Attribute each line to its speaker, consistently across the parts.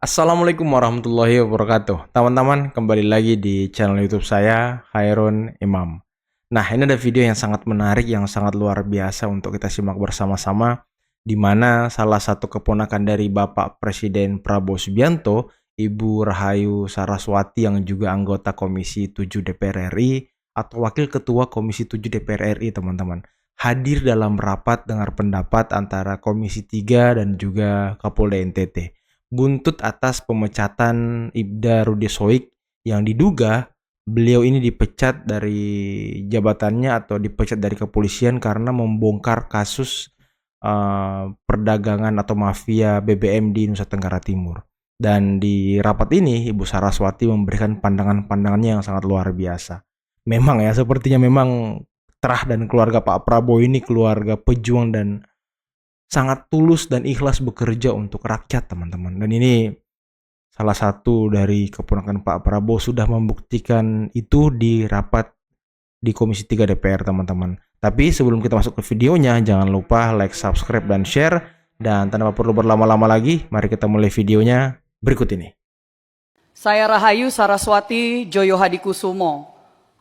Speaker 1: Assalamualaikum warahmatullahi wabarakatuh. Teman-teman, kembali lagi di channel YouTube saya, Khairun Imam. Nah, ini ada video yang sangat menarik, yang sangat luar biasa untuk kita simak bersama-sama, di mana salah satu keponakan dari Bapak Presiden Prabowo Subianto, Ibu Rahayu Saraswati yang juga anggota Komisi 7 DPR RI atau Wakil Ketua Komisi 7 DPR RI, teman-teman, hadir dalam rapat dengar pendapat antara Komisi 3 dan juga Kapolda NTT buntut atas pemecatan Ibda Rudy Soik yang diduga beliau ini dipecat dari jabatannya atau dipecat dari kepolisian karena membongkar kasus perdagangan atau mafia BBM di Nusa Tenggara Timur. Dan di rapat ini Ibu Saraswati memberikan pandangan-pandangannya yang sangat luar biasa. Memang ya, sepertinya memang Terah dan keluarga Pak Prabowo ini keluarga pejuang dan sangat tulus dan ikhlas bekerja untuk rakyat, teman-teman. Dan ini salah satu dari keponakan Pak Prabowo sudah membuktikan itu di rapat di Komisi 3 DPR, teman-teman. Tapi sebelum kita masuk ke videonya, jangan lupa like, subscribe, dan share. Dan tanpa perlu berlama-lama lagi, mari kita mulai videonya berikut ini.
Speaker 2: Saya Rahayu Saraswati Joyo Hadikusumo,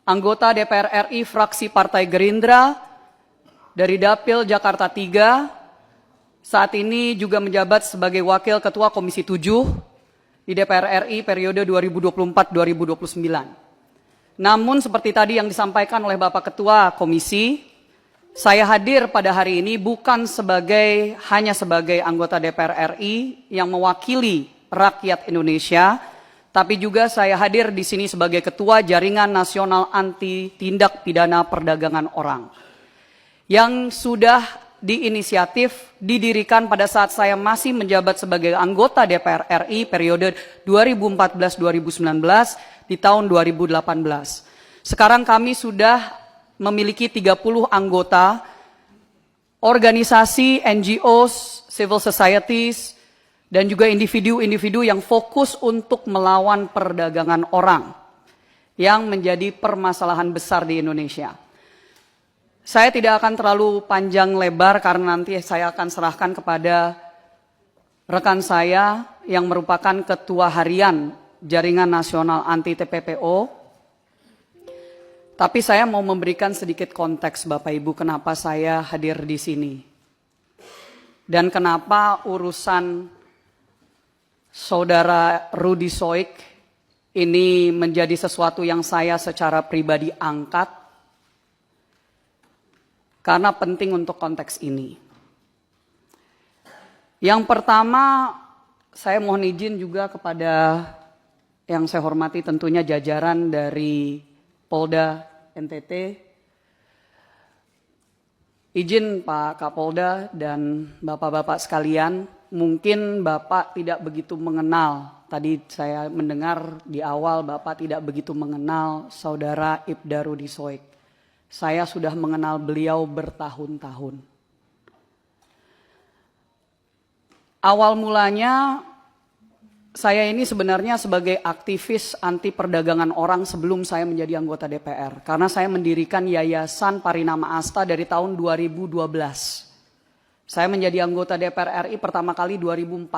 Speaker 2: anggota DPR RI fraksi Partai Gerindra dari Dapil Jakarta 3, saat ini juga menjabat sebagai Wakil Ketua Komisi 7 di DPR RI periode 2024-2029. Namun seperti tadi yang disampaikan oleh Bapak Ketua Komisi, saya hadir pada hari ini bukan hanya sebagai anggota DPR RI yang mewakili rakyat Indonesia, tapi juga saya hadir di sini sebagai Ketua Jaringan Nasional Anti Tindak Pidana Perdagangan Orang yang sudah diinisiatif didirikan pada saat saya masih menjabat sebagai anggota DPR RI periode 2014-2019 di tahun 2018. Sekarang kami sudah memiliki 30 anggota organisasi, NGOs, civil societies, dan juga individu-individu yang fokus untuk melawan perdagangan orang yang menjadi permasalahan besar di Indonesia. Saya tidak akan terlalu panjang lebar karena nanti saya akan serahkan kepada rekan saya yang merupakan Ketua Harian Jaringan Nasional Anti TPPO. Tapi saya mau memberikan sedikit konteks Bapak Ibu kenapa saya hadir di sini. Dan kenapa urusan Saudara Rudy Soik ini menjadi sesuatu yang saya secara pribadi angkat. Karena penting untuk konteks ini. Yang pertama, saya mohon izin juga kepada yang saya hormati tentunya jajaran dari Polda NTT. Izin Pak Kapolda dan Bapak-Bapak sekalian, mungkin Bapak tidak begitu mengenal. Tadi saya mendengar di awal Bapak tidak begitu mengenal Saudara Ibda Rudy Soik. Saya sudah mengenal beliau bertahun-tahun. Awal mulanya saya ini sebenarnya sebagai aktivis anti perdagangan orang sebelum saya menjadi anggota DPR. Karena saya mendirikan Yayasan Parinama Asta dari tahun 2012. Saya menjadi anggota DPR RI pertama kali 2014.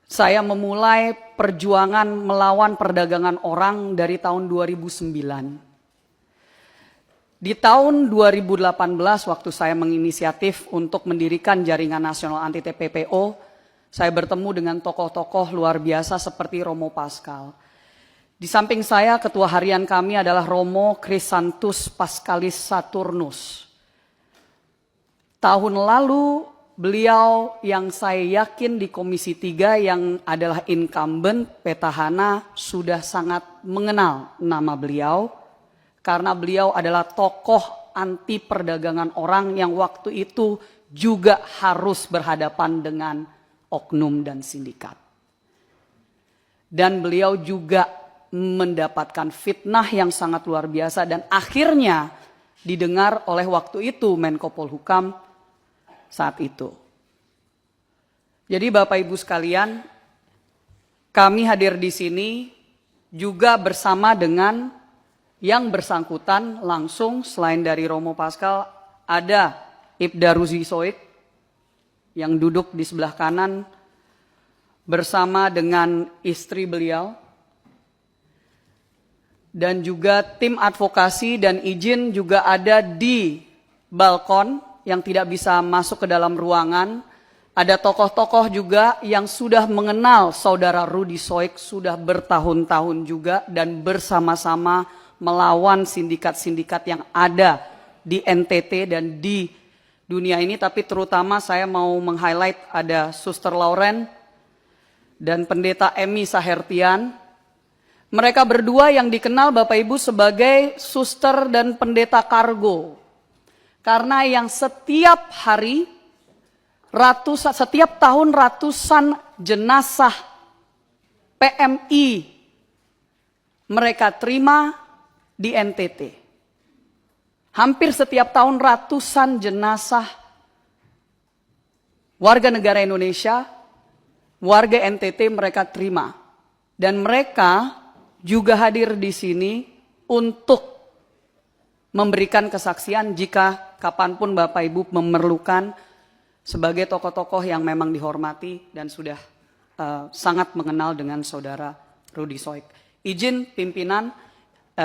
Speaker 2: Saya memulai perjuangan melawan perdagangan orang dari tahun 2009. Di tahun 2018 waktu saya menginisiatif untuk mendirikan Jaringan Nasional Anti TPPO, saya bertemu dengan tokoh-tokoh luar biasa seperti Romo Pascal. Di samping saya, ketua harian kami adalah Romo Krisantus Pascalis Saturnus. Tahun lalu, beliau yang saya yakin di Komisi 3 yang adalah incumbent petahana sudah sangat mengenal nama beliau. Karena beliau adalah tokoh anti perdagangan orang yang waktu itu juga harus berhadapan dengan oknum dan sindikat. Dan beliau juga mendapatkan fitnah yang sangat luar biasa dan akhirnya didengar oleh waktu itu Menko Polhukam saat itu. Jadi Bapak Ibu sekalian, kami hadir di sini juga bersama dengan yang bersangkutan langsung selain dari Romo Pascal ada Ibda Rudy Soik yang duduk di sebelah kanan bersama dengan istri beliau, dan juga tim advokasi dan izin juga ada di balkon yang tidak bisa masuk ke dalam ruangan. Ada tokoh-tokoh juga yang sudah mengenal saudara Rudy Soik sudah bertahun-tahun juga dan bersama-sama melawan sindikat-sindikat yang ada di NTT dan di dunia ini. Tapi terutama saya mau meng-highlight ada Suster Lauren dan Pendeta Emi Sahertian. Mereka berdua yang dikenal Bapak Ibu sebagai suster dan pendeta kargo. Karena yang setiap hari, setiap tahun ratusan jenazah PMI mereka terima di NTT. Hampir setiap tahun ratusan jenazah warga negara Indonesia, warga NTT mereka terima. Dan mereka juga hadir di sini untuk memberikan kesaksian jika kapanpun Bapak Ibu memerlukan sebagai tokoh-tokoh yang memang dihormati dan sudah sangat mengenal dengan saudara Rudy Soik. Izin pimpinan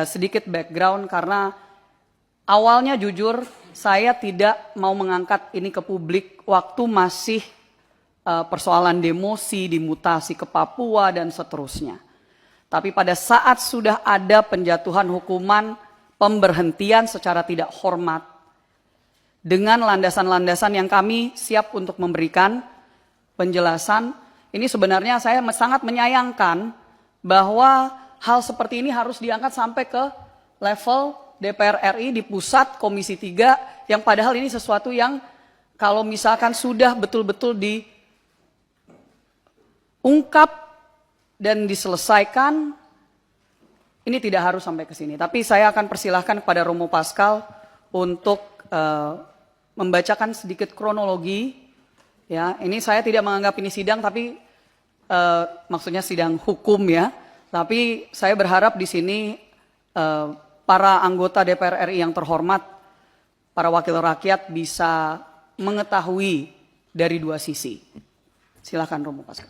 Speaker 2: sedikit background karena awalnya jujur saya tidak mau mengangkat ini ke publik waktu masih persoalan demosi, dimutasi ke Papua dan seterusnya. Tapi pada saat sudah ada penjatuhan hukuman pemberhentian secara tidak hormat, dengan landasan-landasan yang kami siap untuk memberikan penjelasan, ini sebenarnya saya sangat menyayangkan bahwa hal seperti ini harus diangkat sampai ke level DPR RI di pusat Komisi 3, yang padahal ini sesuatu yang kalau misalkan sudah betul-betul diungkap dan diselesaikan, ini tidak harus sampai ke sini. Tapi saya akan persilahkan kepada Romo Pascal untuk membacakan sedikit kronologi. Ya, ini saya tidak menganggap ini sidang, tapi maksudnya sidang hukum ya. Tapi saya berharap di sini para anggota DPR RI yang terhormat, para wakil rakyat bisa mengetahui dari dua sisi. Silakan Romo Pascal.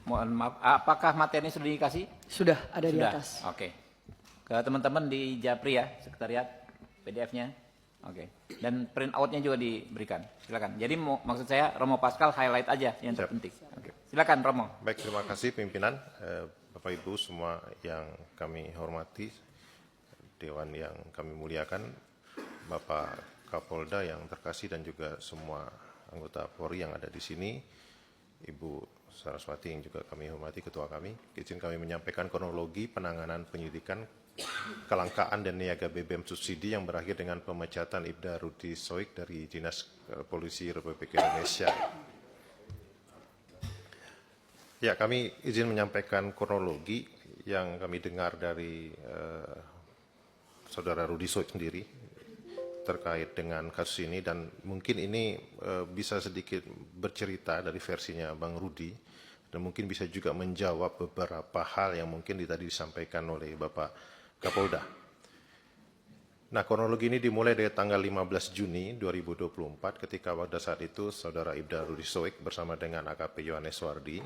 Speaker 3: Mohon maaf, apakah materi sudah dikasih?
Speaker 2: Sudah ada di atas.
Speaker 3: Oke. Ke teman-teman di Japri ya, sekretariat, PDF-nya. Oke. Dan print out-nya juga diberikan. Silakan. Jadi maksud saya Romo Pascal highlight aja yang terpenting. Oke. Silakan Romo.
Speaker 4: Baik, terima kasih pimpinan, Bapak Ibu semua yang kami hormati, Dewan yang kami muliakan, Bapak Kapolda yang terkasih dan juga semua anggota Polri yang ada di sini, Ibu Saraswati yang juga kami hormati, ketua kami. Izin kami menyampaikan kronologi penanganan penyidikan kelangkaan dan niaga BBM subsidi yang berakhir dengan pemecatan Ibda Rudy Soik dari Dinas Polisi Republik Indonesia. Ya, kami izin menyampaikan kronologi yang kami dengar dari saudara Rudy Soik sendiri terkait dengan kasus ini, dan mungkin ini bisa sedikit bercerita dari versinya Bang Rudy dan mungkin bisa juga menjawab beberapa hal yang mungkin tadi disampaikan oleh Bapak Kapolda. Nah, kronologi ini dimulai dari tanggal 15 Juni 2024 ketika pada saat itu saudara Ibda Rudy Soik bersama dengan AKP Yohanes Wardi,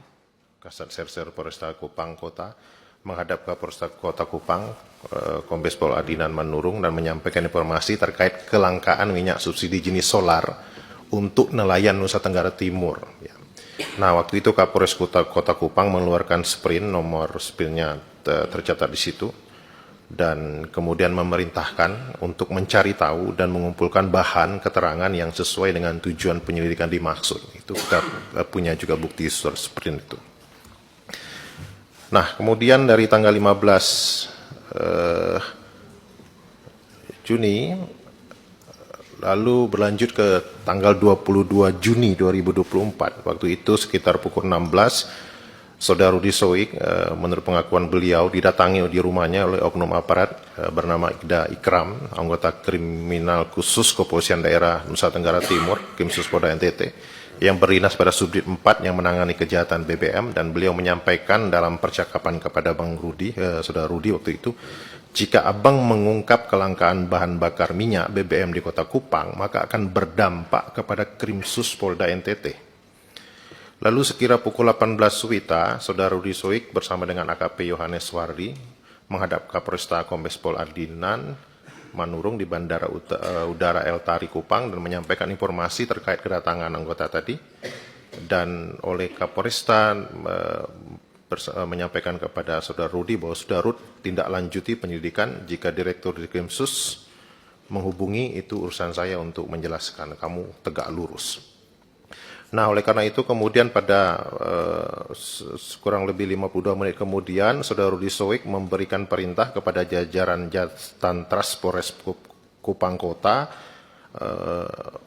Speaker 4: Kasat Serser Polresta Kupang Kota, menghadap ke Polresta Kota Kupang, Kombes Pol Adinan Manurung, dan menyampaikan informasi terkait kelangkaan minyak subsidi jenis solar untuk nelayan Nusa Tenggara Timur. Ya. Nah, waktu itu Kapolres Kota Kupang mengeluarkan sprint, nomor sprintnya tercatat di situ, dan kemudian memerintahkan untuk mencari tahu dan mengumpulkan bahan keterangan yang sesuai dengan tujuan penyelidikan dimaksud. Itu kita punya juga bukti sprint itu. Nah, kemudian dari tanggal 15 Juni, lalu berlanjut ke tanggal 22 Juni 2024. Waktu itu sekitar pukul 16, saudara Rudy Soik, menurut pengakuan beliau, didatangi di rumahnya oleh oknum aparat bernama Ida Ikram, anggota kriminal khusus Kepolisian Daerah Nusa Tenggara Timur, Krimsus Polda NTT, yang berdinas pada Subdit 4 yang menangani kejahatan BBM, dan beliau menyampaikan dalam percakapan kepada Bang Rudy, saudara Rudy waktu itu, jika abang mengungkap kelangkaan bahan bakar minyak BBM di Kota Kupang, maka akan berdampak kepada Krimsus Polda NTT. Lalu sekira pukul 18 WITA, Saudara Rudi Soik bersama dengan AKP Yohanes Wardi menghadap Kapolresta Kombes Pol Ardinan Manurung di Bandara Udara El Tari Kupang dan menyampaikan informasi terkait kedatangan anggota tadi. Dan oleh Kapolresta menyampaikan kepada Saudara Rudi bahwa Saudara Rudi tindak lanjuti penyelidikan, jika Direktur Diskrimsus menghubungi itu urusan saya untuk menjelaskan, kamu tegak lurus. Nah, oleh karena itu kemudian pada kurang lebih 52 menit kemudian, Saudara Rudi Soik memberikan perintah kepada jajaran Jatantras Polres Kupang Kota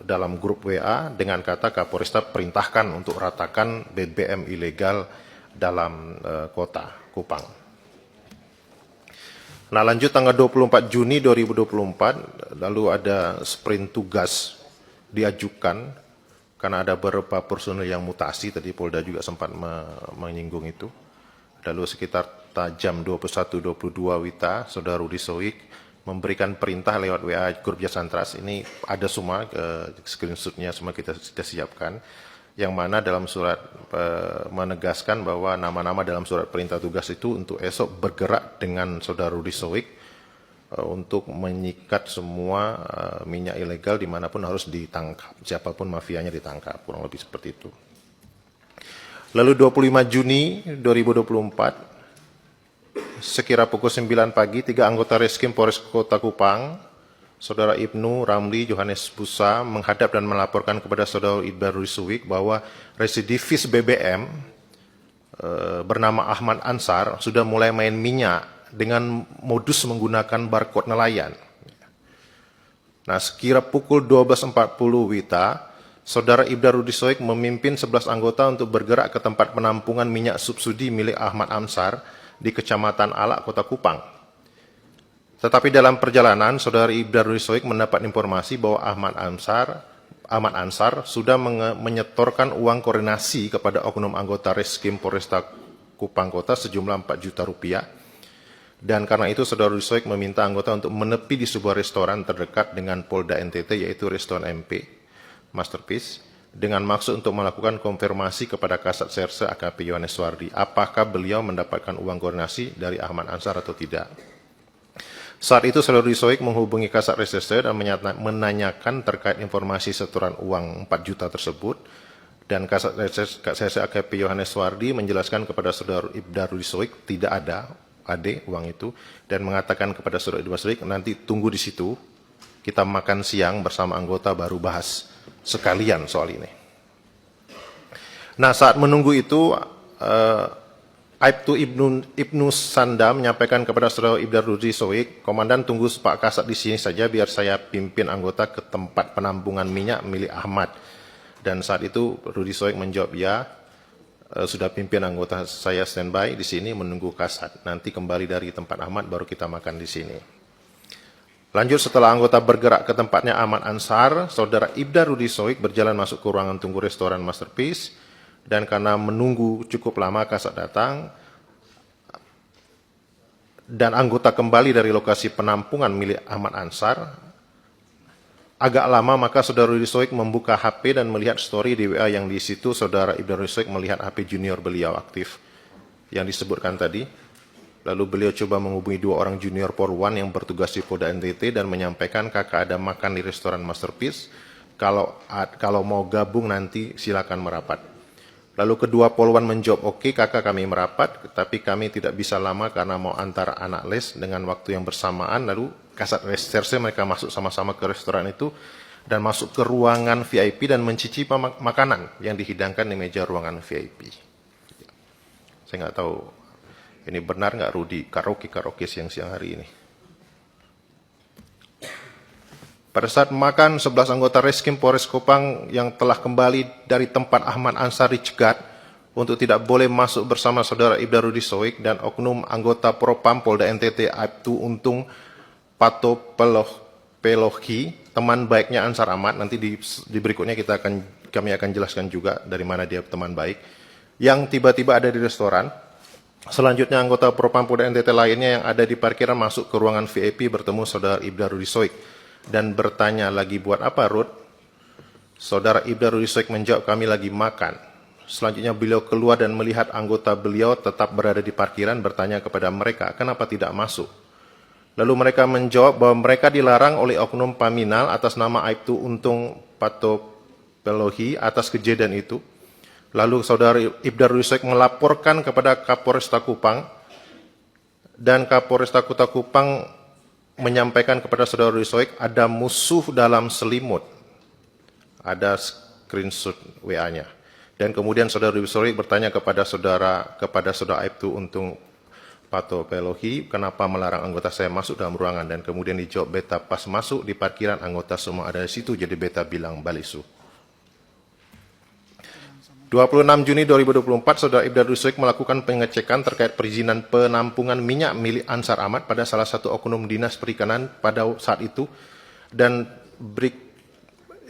Speaker 4: dalam grup WA dengan kata Kapolresta perintahkan untuk ratakan BBM ilegal dalam kota Kupang. Nah, lanjut tanggal 24 Juni 2024, lalu ada sprint tugas diajukan karena ada beberapa personel yang mutasi, tadi Polda juga sempat menyinggung itu. Lalu sekitar jam 21.22 WITA, Saudara Rudi Soik memberikan perintah lewat WA grup Jatantras. Ini ada semua screenshotnya, semua kita sudah siapkan. Yang mana dalam surat menegaskan bahwa nama-nama dalam surat perintah tugas itu untuk esok bergerak dengan Saudara Rudi Soik untuk menyikat semua minyak ilegal dimanapun harus ditangkap, siapapun mafianya ditangkap, kurang lebih seperti itu. Lalu 25 Juni 2024, sekira pukul 9 pagi, 3 anggota Reskrim Polres Kota Kupang, Saudara Ibnu, Ramli, Yohanes Busa menghadap dan melaporkan kepada Saudara Ibda Rudi Soik bahwa residivis BBM bernama Ahmad Ansar sudah mulai main minyak dengan modus menggunakan barcode nelayan. Nah, sekira pukul 12.40 WITA, Saudara Ibda Rudi Soik memimpin 11 anggota untuk bergerak ke tempat penampungan minyak subsidi milik Ahmad Ansar di Kecamatan Alak, Kota Kupang. Tetapi dalam perjalanan, Saudara Ibda Rudi Soik mendapat informasi bahwa Ahmad Ansar sudah menyetorkan uang koordinasi kepada oknum anggota Reskrim Polresta Kupang Kota sejumlah 4 juta rupiah. Dan karena itu Saudara Rudi Soik meminta anggota untuk menepi di sebuah restoran terdekat dengan Polda NTT, yaitu restoran MP Masterpiece, dengan maksud untuk melakukan konfirmasi kepada Kasat Serse AKP Yohanes Wardi apakah beliau mendapatkan uang koordinasi dari Ahmad Ansar atau tidak. Saat itu Saudara Rudi Soik menghubungi Kasat Reserse dan menanyakan terkait informasi setoran uang 4 juta tersebut, dan Kasat Serse AKP Yohanes Wardi menjelaskan kepada Saudara Ibda Rudi Soik tidak ada uang itu, dan mengatakan kepada Saudara Ibda Rudi Soik, nanti tunggu di situ, kita makan siang bersama anggota baru bahas sekalian soal ini. Nah, saat menunggu itu, Aibtu Ibnu Sanda menyampaikan kepada Saudara Ibda Rudi Soik, Komandan tunggu Pak Kasat di sini saja biar saya pimpin anggota ke tempat penampungan minyak milik Ahmad. Dan saat itu Rudi Soik menjawab ya, sudah pimpin anggota saya standby di sini menunggu Kasat. Nanti kembali dari tempat Ahmad baru kita makan di sini. Lanjut, setelah anggota bergerak ke tempatnya Ahmad Ansar, Saudara Ibda Rudi Soik berjalan masuk ke ruangan tunggu restoran Masterpiece, dan karena menunggu cukup lama Kasat datang dan anggota kembali dari lokasi penampungan milik Ahmad Ansar agak lama, maka Saudara Rudi Soik membuka HP dan melihat story di WA yang di situ Saudara Ibda Rudi Soik melihat HP junior beliau aktif yang disebutkan tadi. Lalu beliau coba menghubungi 2 orang junior Polwan yang bertugas di Polda NTT dan menyampaikan kakak ada makan di restoran Masterpiece, kalau mau gabung nanti silakan merapat. Lalu kedua Polwan menjawab, oke kakak kami merapat, tapi kami tidak bisa lama karena mau antar anak les dengan waktu yang bersamaan. Lalu Kasat Reserse mereka masuk sama-sama ke restoran itu dan masuk ke ruangan VIP dan mencicipi makanan yang dihidangkan di meja ruangan VIP. Saya nggak tahu ini benar nggak Rudi karaoke siang-siang hari ini. Pada saat makan, 11 anggota Reskrim Polres Kupang yang telah kembali dari tempat Ahmad Ansar dicegat untuk tidak boleh masuk bersama Saudara Ibda Rudi Soik dan oknum anggota Propam Polda NTT Aibtu Untung Pato Pelohi, teman baiknya Ansar Ahmad. Nanti di berikutnya kami akan jelaskan juga dari mana dia teman baik, yang tiba-tiba ada di restoran. Selanjutnya anggota Propam Polda NTT lainnya yang ada di parkiran masuk ke ruangan VIP bertemu Saudara Ibda Rudi Soik dan bertanya, lagi buat apa Rud? Saudara Ibda Rudi Soik menjawab, kami lagi makan. Selanjutnya beliau keluar dan melihat anggota beliau tetap berada di parkiran, bertanya kepada mereka, kenapa tidak masuk? Lalu mereka menjawab bahwa mereka dilarang oleh oknum Paminal atas nama Aibtu Untung Patopelohi atas kejadian itu. Lalu saudara Ibda Rudisoik melaporkan kepada Kapolresta Kupang, dan Kapolresta Kota Kupang menyampaikan kepada saudara Rudisoik ada musuh dalam selimut. Ada screenshot WA-nya. Dan kemudian saudara Rudisoik bertanya kepada saudara Aibtu Untung Patopelohi, kenapa melarang anggota saya masuk dalam ruangan? Dan kemudian dijawab, beta pas masuk di parkiran anggota semua ada di situ, jadi beta bilang balisu. 26 Juni 2024, saudara Ibda Rudisoik melakukan pengecekan terkait perizinan penampungan minyak milik Ansar Ahmad pada salah satu oknum dinas perikanan pada saat itu, dan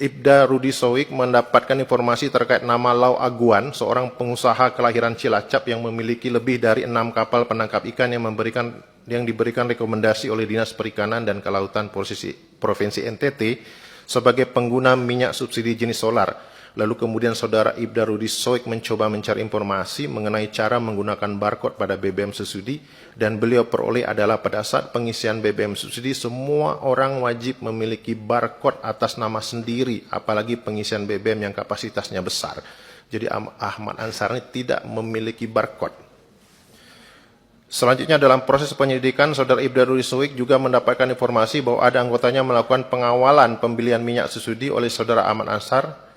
Speaker 4: Ibda Rudisoik mendapatkan informasi terkait nama Lau Aguan, seorang pengusaha kelahiran Cilacap yang memiliki lebih dari 6 kapal penangkap ikan yang diberikan rekomendasi oleh Dinas Perikanan dan Kelautan Provinsi NTT sebagai pengguna minyak subsidi jenis solar. Lalu kemudian saudara Ibda Rudisoik mencoba mencari informasi mengenai cara menggunakan barcode pada BBM subsidi, dan beliau peroleh adalah pada saat pengisian BBM subsidi semua orang wajib memiliki barcode atas nama sendiri, apalagi pengisian BBM yang kapasitasnya besar. Jadi Ahmad Ansar ini tidak memiliki barcode. Selanjutnya dalam proses penyelidikan, saudara Ibda Rudisoik juga mendapatkan informasi bahwa ada anggotanya melakukan pengawalan pembelian minyak subsidi oleh saudara Ahmad Ansar.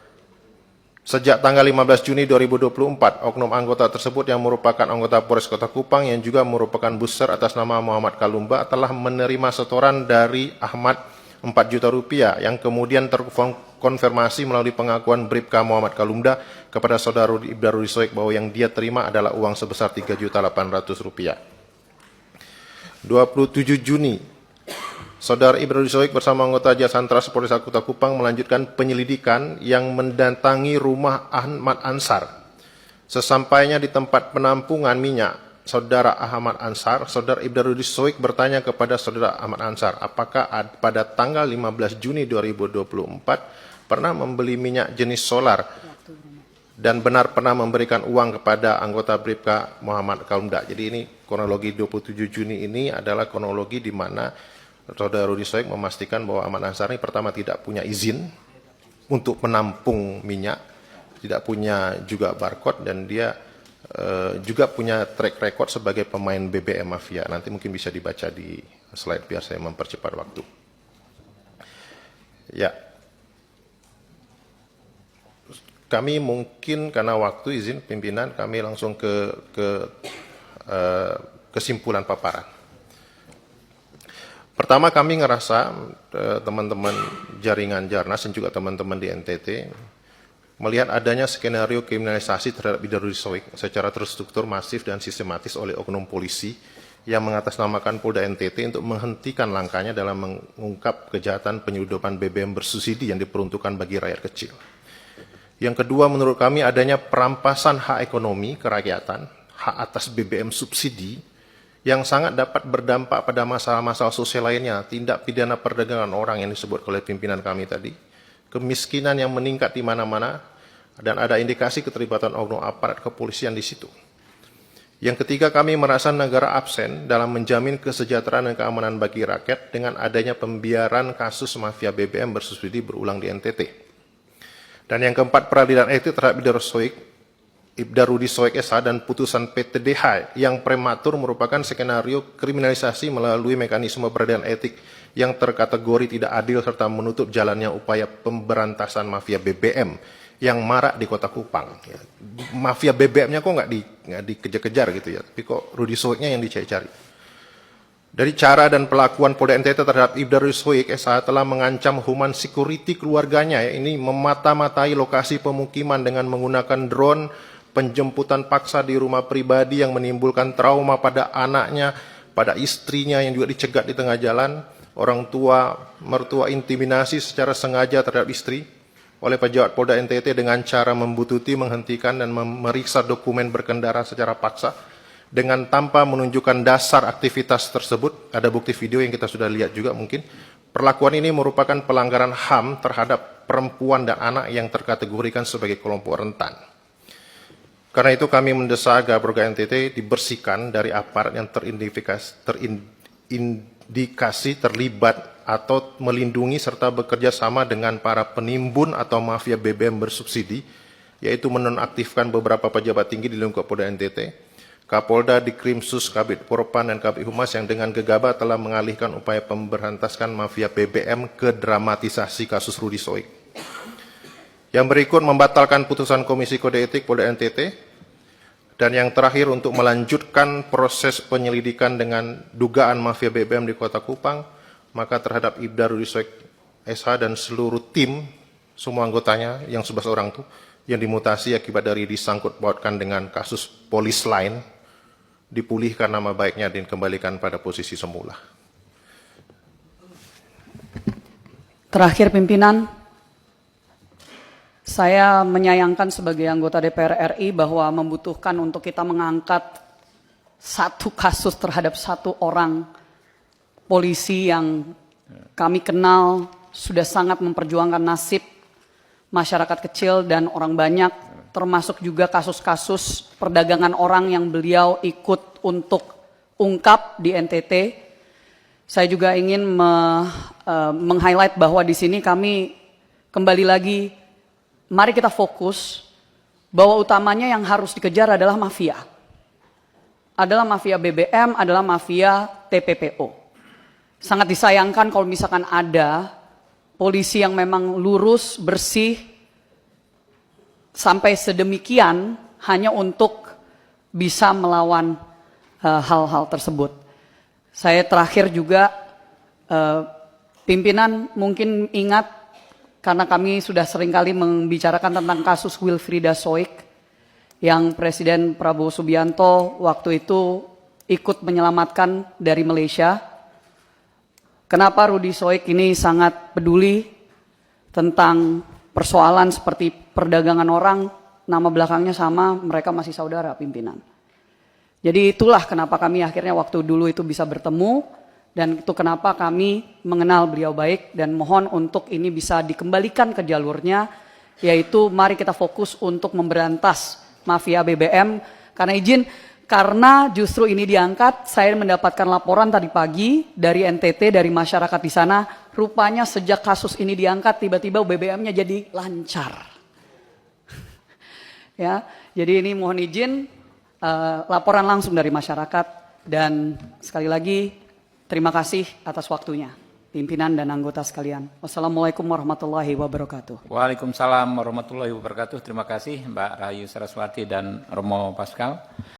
Speaker 4: Sejak tanggal 15 Juni 2024, oknum anggota tersebut yang merupakan anggota Polres Kota Kupang yang juga merupakan booster atas nama Muhammad Kalumba telah menerima setoran dari Ahmad 4 juta rupiah yang kemudian terkonfirmasi melalui pengakuan Bribka Muhammad Kalumba kepada saudara Ibda Rudisoik bahwa yang dia terima adalah uang sebesar 3.800.000 rupiah. 27 Juni, saudara Ibda Rudisoik bersama anggota Jasantras Polres Kota Kupang melanjutkan penyelidikan yang mendatangi rumah Ahmad Ansar. Sesampainya di tempat penampungan minyak saudara Ahmad Ansar, saudara Ibda Rudisoik bertanya kepada saudara Ahmad Ansar, apakah pada tanggal 15 Juni 2024 pernah membeli minyak jenis solar dan benar pernah memberikan uang kepada anggota Bribka Muhammad Kalumda. Jadi ini kronologi 27 Juni ini adalah kronologi di mana saudara Rudisoik memastikan bahwa Ahmad Ansar ini pertama tidak punya izin untuk menampung minyak, tidak punya juga barcode, dan dia juga punya track record sebagai pemain BBM mafia. Nanti mungkin bisa dibaca di slide biar saya mempercepat waktu. Ya, kami mungkin karena waktu izin pimpinan kami langsung ke kesimpulan paparan. Pertama, kami ngerasa teman-teman jaringan Jarnas dan juga teman-teman di NTT melihat adanya skenario kriminalisasi terhadap Ibda Rudisoik secara terstruktur, masif, dan sistematis oleh oknum polisi yang mengatasnamakan Polda NTT untuk menghentikan langkahnya dalam mengungkap kejahatan penyeludupan BBM bersubsidi yang diperuntukkan bagi rakyat kecil. Yang kedua, menurut kami adanya perampasan hak ekonomi kerakyatan, hak atas BBM subsidi, yang sangat dapat berdampak pada masalah-masalah sosial lainnya, tindak pidana perdagangan orang yang disebut oleh pimpinan kami tadi, kemiskinan yang meningkat di mana-mana, dan ada indikasi keterlibatan oknum aparat kepolisian di situ. Yang ketiga, kami merasa negara absen dalam menjamin kesejahteraan dan keamanan bagi rakyat dengan adanya pembiaran kasus mafia BBM bersubsidi berulang di NTT. Dan yang keempat, peradilan etik terhadap Ibda Rudisoik S.A. dan putusan PTDH yang prematur merupakan skenario kriminalisasi melalui mekanisme peradilan etik yang terkategori tidak adil serta menutup jalannya upaya pemberantasan mafia BBM yang marak di Kota Kupang. Ya, mafia BBM-nya kok nggak dikejar-kejar gitu ya, tapi kok Rudisoiknya yang dicari-cari. Dari cara dan pelakuan Polda NTT terhadap Ibda Rudisoik S.A. telah mengancam human security keluarganya, ya, ini memata-matai lokasi pemukiman dengan menggunakan drone, penjemputan paksa di rumah pribadi yang menimbulkan trauma pada anaknya, pada istrinya yang juga dicegat di tengah jalan, orang tua, mertua intimidasi secara sengaja terhadap istri oleh pejabat Polda NTT dengan cara membututi, menghentikan, dan memeriksa dokumen berkendara secara paksa dengan tanpa menunjukkan dasar aktivitas tersebut. Ada bukti video yang kita sudah lihat juga mungkin. Perlakuan ini merupakan pelanggaran HAM terhadap perempuan dan anak yang terkategorikan sebagai kelompok rentan. Karena itu kami mendesak agar program NTT dibersihkan dari aparat yang terindikasi terlibat atau melindungi serta bekerja sama dengan para penimbun atau mafia BBM bersubsidi, yaitu menonaktifkan beberapa pejabat tinggi di lingkup Polda NTT, Kapolda, Dikrimsus, Kabid Propam, dan Kabid Humas yang dengan gegabah telah mengalihkan upaya pemberantasan mafia BBM ke dramatisasi kasus Rudi Soik. Yang berikut membatalkan putusan Komisi Kode Etik Polda NTT, dan yang terakhir untuk melanjutkan proses penyelidikan dengan dugaan mafia BBM di Kota Kupang, maka terhadap Ibda Rudi Soik SH dan seluruh tim, semua anggotanya yang 11 orang itu, yang dimutasi akibat dari disangkut pautkan dengan kasus polis lain, dipulihkan nama baiknya dan dikembalikan pada posisi semula.
Speaker 2: Terakhir pimpinan, saya menyayangkan sebagai anggota DPR RI bahwa membutuhkan untuk kita mengangkat satu kasus terhadap satu orang polisi yang kami kenal sudah sangat memperjuangkan nasib masyarakat kecil dan orang banyak, termasuk juga kasus-kasus perdagangan orang yang beliau ikut untuk ungkap di NTT. Saya juga ingin meng-highlight bahwa di sini kami kembali lagi, mari kita fokus bahwa utamanya yang harus dikejar adalah mafia. Adalah mafia BBM, adalah mafia TPPO. Sangat disayangkan kalau misalkan ada polisi yang memang lurus, bersih, sampai sedemikian hanya untuk bisa melawan hal-hal tersebut. Saya terakhir juga, pimpinan mungkin ingat, karena kami sudah seringkali membicarakan tentang kasus Wilfrieda Soik, yang Presiden Prabowo Subianto waktu itu ikut menyelamatkan dari Malaysia. Kenapa Rudi Soik ini sangat peduli tentang persoalan seperti perdagangan orang, nama belakangnya sama, mereka masih saudara pimpinan. Jadi itulah kenapa kami akhirnya waktu dulu itu bisa bertemu, dan itu kenapa kami mengenal beliau baik, dan mohon untuk ini bisa dikembalikan ke jalurnya, yaitu mari kita fokus untuk memberantas mafia BBM. Karena justru ini diangkat, saya mendapatkan laporan tadi pagi dari NTT, dari masyarakat di sana, rupanya sejak kasus ini diangkat, tiba-tiba BBM-nya jadi lancar. Ya, jadi ini mohon izin, laporan langsung dari masyarakat, dan sekali lagi, terima kasih atas waktunya, pimpinan dan anggota sekalian. Wassalamualaikum warahmatullahi wabarakatuh.
Speaker 3: Waalaikumsalam warahmatullahi wabarakatuh. Terima kasih Mbak Rahayu Saraswati dan Romo Pascal.